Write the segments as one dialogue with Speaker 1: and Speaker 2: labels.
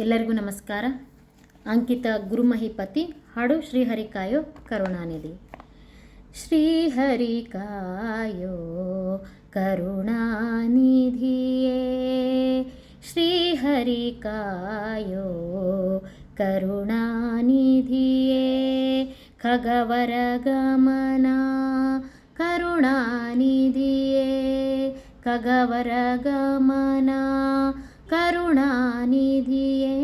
Speaker 1: ಎಲ್ಲರಿಗೂ ನಮಸ್ಕಾರ. ಅಂಕಿತ ಗುರುಮಹಿಪತಿ ಹಾಡು ಶ್ರೀಹರಿ ಕಾಯೋ ಕರುಣಾನಿಧಿ. ಶ್ರೀಹರಿ ಕಾಯೋ ಕರುಣಾನಿಧಿಯೇ, ಶ್ರೀಹರಿ ಕಾಯೋ ಕರುಣಾನಿಧಿಯೇ, ಖಗವರ ಗಮನ ಕರುಣಾನಿಧಿಯೇ, ಖಗವರ ಗಮನ ಕರುಣಾನಿಧಿಯೇ,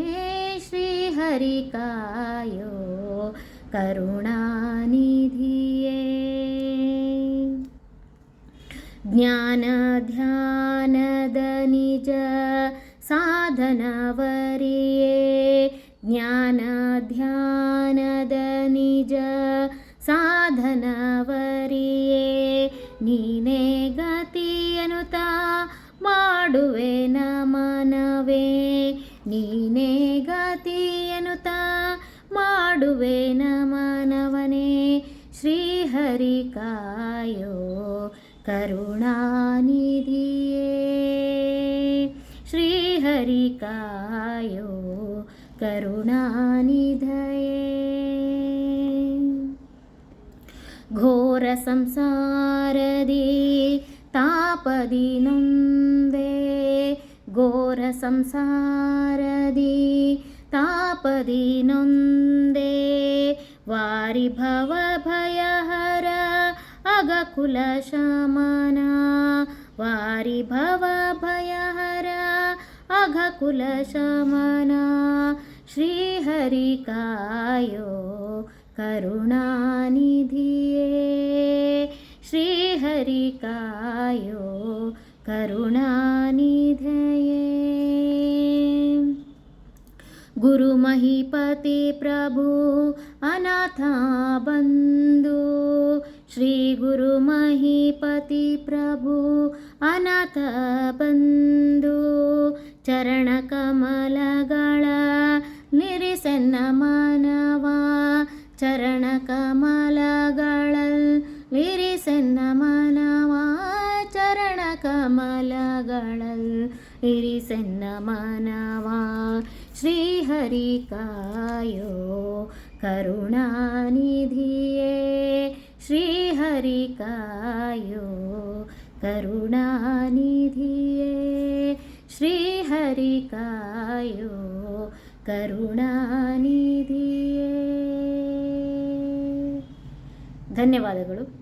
Speaker 1: ಶ್ರೀಹರಿ ಕಾಯೋ ಕರುಣಾನಿಧಿಯೇ. ಜ್ಞಾನ ಧ್ಯಾನದ ನಿಜ ಸಾಧನವರಿಯೇ, ಜ್ಞಾನ ಧ್ಯಾನದ ನಿಜ ಸಾಧನವರಿಯೇ, ನೀನೇ ಗತಿಯನುತಾ ಮಾಡುವೆ ನಮನವೇ, ನೀನೇ ಗತಿಯನುತಾ ಮಾಡುವೆ ನಮನವನೇ, ಶ್ರೀಹರಿ ಕಾಯೋ ಕರುಣಾನಿಧಿಯೇ, ಶ್ರೀಹರಿ ಕಾಯೋ ಕರುಣಾನಿಧಯೇ. ಘೋರ ಸಂಸಾರದಿ ತಾಪದಿ ನೊಂದೆ, ಘೋರ ಸಂಸಾರದಿ ತಾಪದಿ ನೊಂದೆ, ವಾರಿ ಭವ ಭಯಹರ ಅಗಕುಲ ಶಮನ, ವಾರಿ ಭವ ಭಯಹರ ಅಘಕುಲ ಶಮನ, ಶ್ರೀಹರಿ ಕಾಯೋ ಕರುಣಾನಿಧಿಯೇ, ಶ್ರೀಹರಿ ಕಾಯೋ ಕರುಣಾನಿಧಯೇ. ಗುರು ಮಹಿಪತಿ ಪ್ರಭು ಅನಾಥ ಬಂಧು, ಶ್ರೀ ಗುರು ಮಹಿಪತಿ ಪ್ರಭು ಅನಾಥ ಬಂಧು, ಚರಣ ಕಮಲಗಳ ನಿರಿಸೆನ್ನ ಮಾನವ, ಚರಣ ಕಮಲಗಳ ಇರಿಸೆನ್ನ ಮಾನವ, ಚರಣ ಕಮಲಗಳ ಇರಿಸೆನ್ನ ಮಾನವ, ಶ್ರೀಹರಿ ಕಾಯೋ ಕರುಣಾನಿಧಿಯೇ, ಶ್ರೀಹರಿ ಕಾಯೋ ಕರುಣಾನಿಧಿಯೇ, ಶ್ರೀಹರಿ ಕಾಯೋ ಕರುಣಾನಿಧಿಯೇ. ಧನ್ಯವಾದಗಳು.